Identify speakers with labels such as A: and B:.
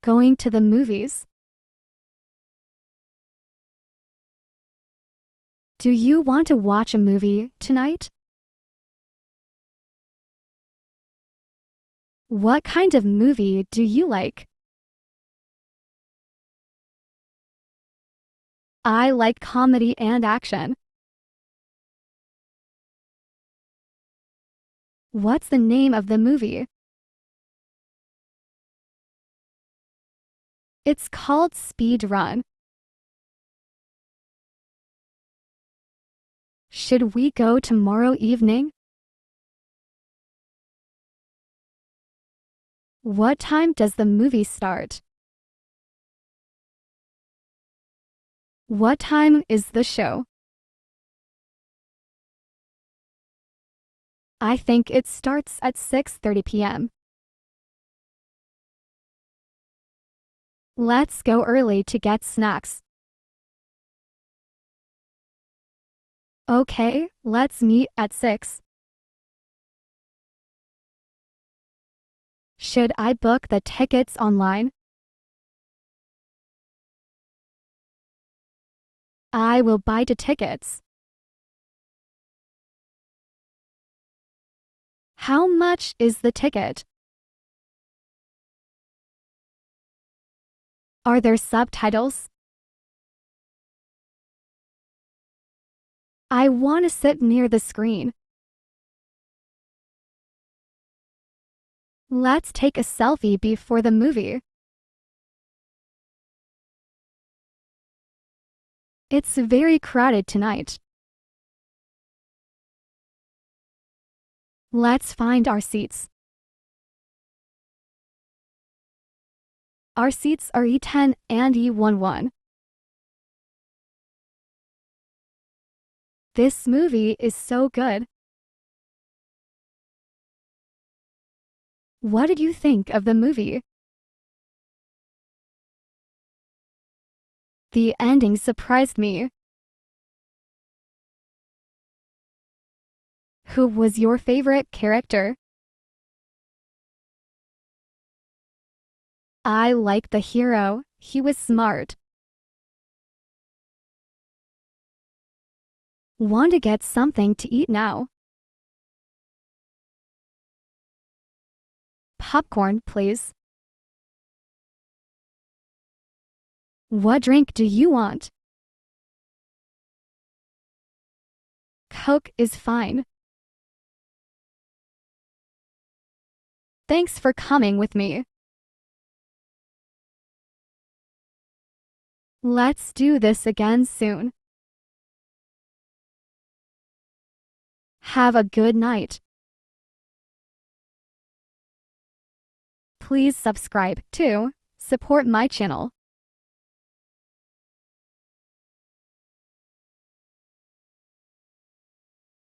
A: Going to the movies. Do you want to watch a movie tonight? What kind of movie do you like? I like comedy and action. What's the name of the movie? It's called Speed Run. Should we go tomorrow evening? What time does the movie start? What time is the show? I think it starts at 6:30 p.m. Let's go early to get snacks. Okay, let's meet at 6. Should I book the tickets online? I will buy the tickets. How much is the ticket? Are there subtitles? I want to sit near the screen. Let's take a selfie before the movie. It's very crowded tonight. Let's find our seats. Our seats are E10 and E11. This movie is so good. What did you think of the movie? The ending surprised me. Who was your favorite character? I like the hero. He was smart. Want to get something to eat now? Popcorn, please. What drink do you want? Coke is fine. Thanks for coming with me. Let's do this again soon. Have a good night. Please subscribe to support my channel.